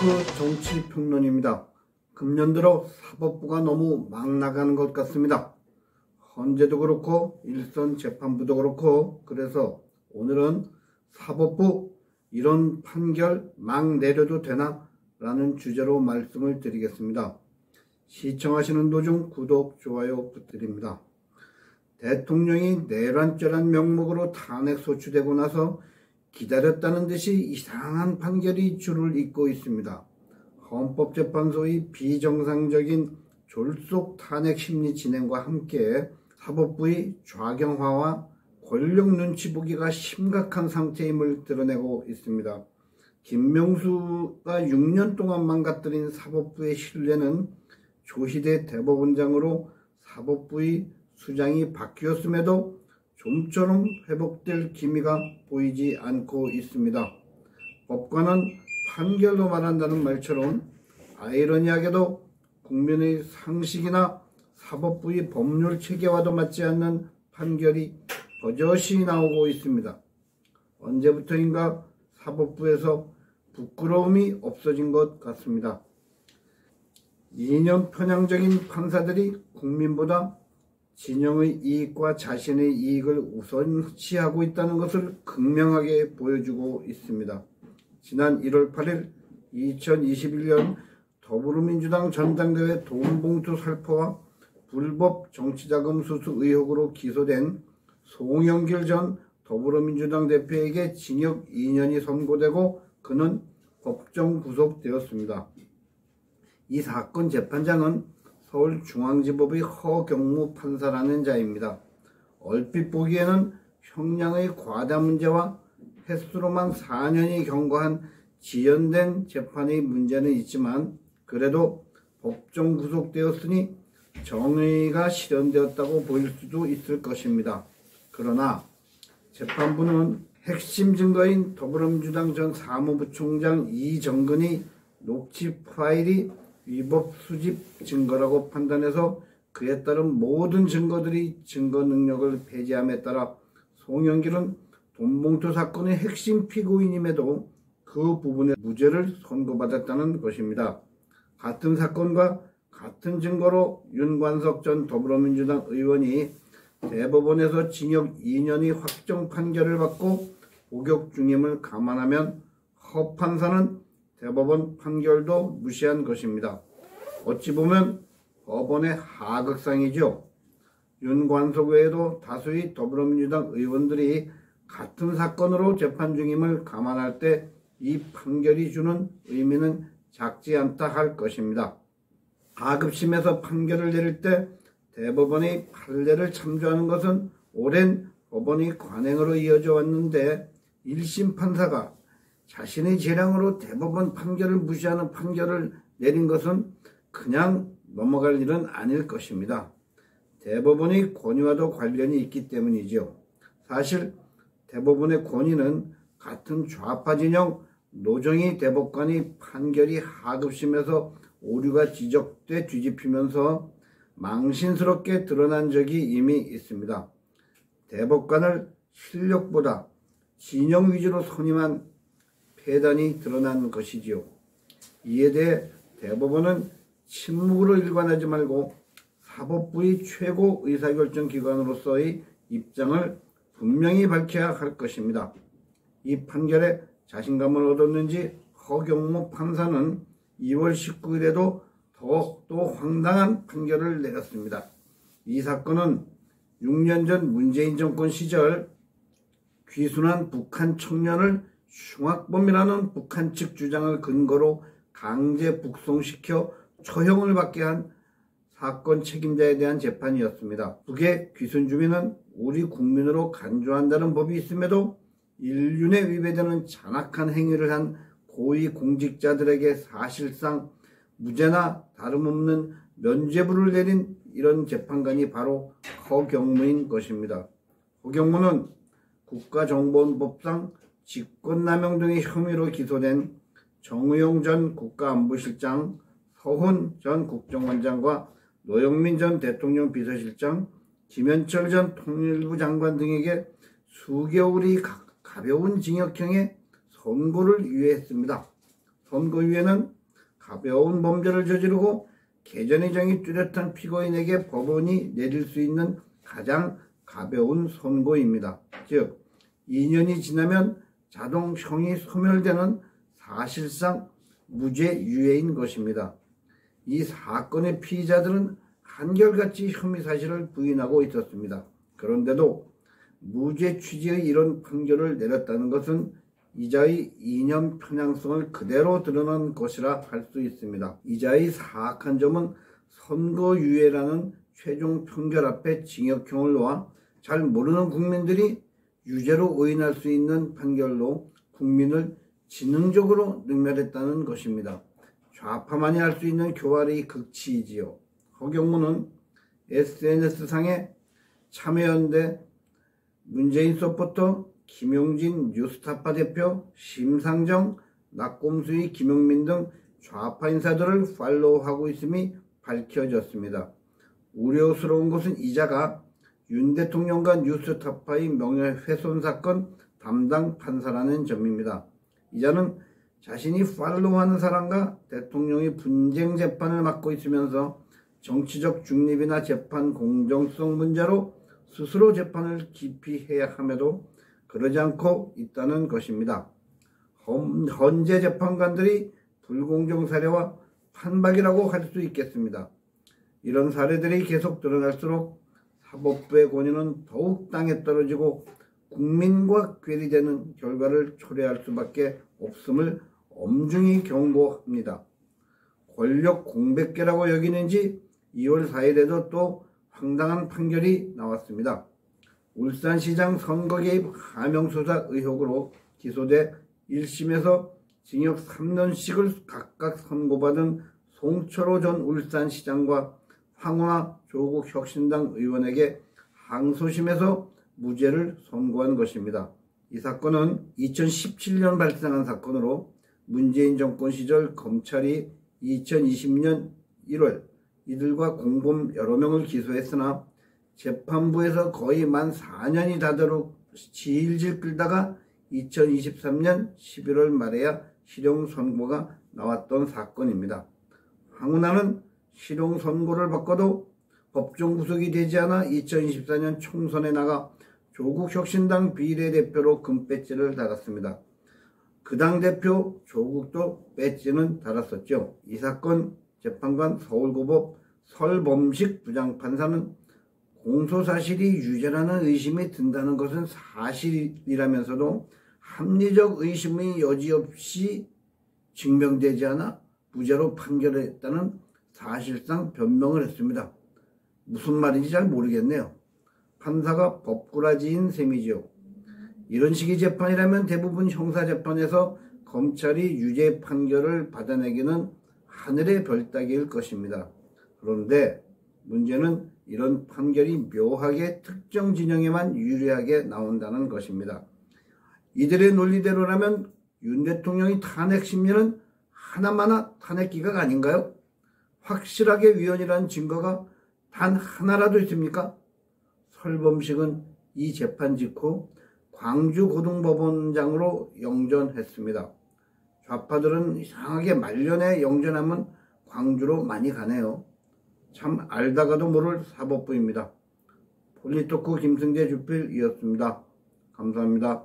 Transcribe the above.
정치평론입니다. 금년 들어 사법부가 너무 막 나가는 것 같습니다. 헌재도 그렇고 일선 재판부도 그렇고, 그래서 오늘은 사법부 이런 판결 막 내려도 되나? 라는 주제로 말씀을 드리겠습니다. 시청하시는 도중 구독, 좋아요 부탁드립니다. 대통령이 내란죄란 명목으로 탄핵 소추되고 나서 기다렸다는 듯이 이상한 판결이 줄을 잇고 있습니다. 헌법재판소의 비정상적인 졸속 탄핵 심리 진행과 함께 사법부의 좌경화와 권력 눈치 보기가 심각한 상태임을 드러내고 있습니다. 김명수가 6년 동안 망가뜨린 사법부의 신뢰는 조희대 대법원장으로 사법부의 수장이 바뀌었음에도 좀처럼 회복될 기미가 보이지 않고 있습니다. 법관은 판결로 말한다는 말처럼 아이러니하게도 국민의 상식이나 사법부의 법률 체계와도 맞지 않는 판결이 버젓이 나오고 있습니다. 언제부터인가 사법부에서 부끄러움이 없어진 것 같습니다. 이념 편향적인 판사들이 국민보다 진영의 이익과 자신의 이익을 우선시하고 있다는 것을 극명하게 보여주고 있습니다. 지난 1월 8일 2021년 더불어민주당 전당대회 돈봉투 살포와 불법 정치자금 수수 의혹으로 기소된 송영길 전 더불어민주당 대표에게 징역 2년이 선고되고 그는 법정 구속되었습니다. 이 사건 재판장은 서울중앙지법의 허경무 판사라는 자입니다. 얼핏 보기에는 형량의 과다 문제와 횟수로만 4년이 경과한 지연된 재판의 문제는 있지만, 그래도 법정 구속되었으니 정의가 실현되었다고 보일 수도 있을 것입니다. 그러나 재판부는 핵심 증거인 더불어민주당 전 사무부총장 이정근의 녹취 파일이 위법 수집 증거라고 판단해서 그에 따른 모든 증거들이 증거 능력을 배제함에 따라 송영길은 돈봉투 사건의 핵심 피고인임에도 그 부분에 무죄를 선고받았다는 것입니다. 같은 사건과 같은 증거로 윤관석 전 더불어민주당 의원이 대법원에서 징역 2년의 확정 판결을 받고 복역 중임을 감안하면 허 판사는 대법원 판결도 무시한 것입니다. 어찌 보면 법원의 하극상이죠. 윤관석 외에도 다수의 더불어민주당 의원들이 같은 사건으로 재판 중임을 감안할 때 이 판결이 주는 의미는 작지 않다 할 것입니다. 하급심에서 판결을 내릴 때 대법원의 판례를 참조하는 것은 오랜 법원의 관행으로 이어져 왔는데, 1심 판사가 자신의 재량으로 대법원 판결을 무시하는 판결을 내린 것은 그냥 넘어갈 일은 아닐 것입니다. 대법원의 권위와도 관련이 있기 때문이죠. 사실 대법원의 권위는 같은 좌파 진영 노정희 대법관의 판결이 하급심에서 오류가 지적돼 뒤집히면서 망신스럽게 드러난 적이 이미 있습니다. 대법관을 실력보다 진영 위주로 선임한 폐단이 드러난 것이지요. 이에 대해 대법원은 침묵으로 일관하지 말고 사법부의 최고 의사결정기관으로서의 입장을 분명히 밝혀야 할 것입니다. 이 판결에 자신감을 얻었는지 허경무 판사는 2월 19일에도 더욱더 황당한 판결을 내렸습니다. 이 사건은 6년 전 문재인 정권 시절 귀순한 북한 청년을 흉악범이라는 북한 측 주장을 근거로 강제 북송시켜 처형을 받게 한 사건 책임자에 대한 재판이었습니다. 북의 귀순 주민은 우리 국민으로 간주한다는 법이 있음에도 인륜에 위배되는 잔악한 행위를 한 고위 공직자들에게 사실상 무죄나 다름없는 면죄부를 내린 이런 재판관이 바로 허경무인 것입니다. 허경무는 국가정보원법상 직권남용 등의 혐의로 기소된 정의용 전 국가안보실장, 서훈 전 국정원장과 노영민 전 대통령 비서실장, 김현철 전 통일부 장관 등에게 수개월이 가벼운 징역형의 선고를 유예했습니다. 선고유예는 가벼운 범죄를 저지르고 개전의 정이 뚜렷한 피고인에게 법원이 내릴 수 있는 가장 가벼운 선고입니다. 즉 2년이 지나면 자동 형이 소멸되는 사실상 무죄유예인 것입니다. 이 사건의 피의자들은 한결같이 혐의 사실을 부인하고 있었습니다. 그런데도 무죄 취지의 이런 판결을 내렸다는 것은 이자의 이념 편향성을 그대로 드러난 것이라 할 수 있습니다. 이자의 사악한 점은 선고유예라는 최종 판결 앞에 징역형을 놓아 잘 모르는 국민들이 유죄로 오인할 수 있는 판결로 국민을 지능적으로 능멸했다는 것입니다. 좌파만이 할 수 있는 교활의 극치이지요. 허경무는 SNS상에 참여연대, 문재인 서포터, 김용진 뉴스타파 대표, 심상정, 낙곰수의 김용민 등 좌파 인사들을 팔로우하고 있음이 밝혀졌습니다. 우려스러운 것은 이자가 윤 대통령과 뉴스타파의 명예훼손 사건 담당 판사라는 점입니다. 이자는 자신이 팔로우하는 사람과 대통령이 분쟁 재판을 맡고 있으면서 정치적 중립이나 재판 공정성 문제로 스스로 재판을 기피해야 함에도 그러지 않고 있다는 것입니다. 헌재 재판관들이 불공정 사례와 판박이라고 할 수 있겠습니다. 이런 사례들이 계속 드러날수록 사법부의 권위는 더욱 땅에 떨어지고 국민과 괴리되는 결과를 초래할 수밖에 없음을 엄중히 경고합니다. 권력 공백계라고 여기는지 2월 4일에도 또 황당한 판결이 나왔습니다. 울산시장 선거 개입 하명수사 의혹으로 기소돼 1심에서 징역 3년씩을 각각 선고받은 송철호 전 울산시장과 황운하 조국 혁신당 의원에게 항소심에서 무죄를 선고한 것입니다. 이 사건은 2017년 발생한 사건으로 문재인 정권 시절 검찰이 2020년 1월 이들과 공범 여러 명을 기소했으나 재판부에서 거의 만 4년이 다도록 질질 끌다가 2023년 11월 말에야 실형 선고가 나왔던 사건입니다. 황운하는 실형 선고를 받고도 법정 구속이 되지 않아 2024년 총선에 나가 조국 혁신당 비례대표로 금배지를 달았습니다. 그 당 대표 조국도 배지는 달았었죠. 이 사건 재판관 서울고법 설범식 부장판사는 공소사실이 유죄라는 의심이 든다는 것은 사실이라면서도 합리적 의심의 여지없이 증명되지 않아 무죄로 판결했다는 사실상 변명을 했습니다. 무슨 말인지 잘 모르겠네요. 판사가 법꾸라지인 셈이지요. 이런 식의 재판이라면 대부분 형사재판에서 검찰이 유죄 판결을 받아내기는 하늘의 별 따기일 것입니다. 그런데 문제는 이런 판결이 묘하게 특정 진영에만 유리하게 나온다는 것입니다. 이들의 논리대로라면 윤 대통령의 탄핵 심리는 하나마나 탄핵 기각 아닌가요? 확실하게 위헌이라는 증거가 단 하나라도 있습니까? 설범식은 이 재판 직후 광주고등법원장으로 영전했습니다. 좌파들은 이상하게 말년에 영전하면 광주로 많이 가네요. 참 알다가도 모를 사법부입니다. 폴리토크 김승재 주필이었습니다. 감사합니다.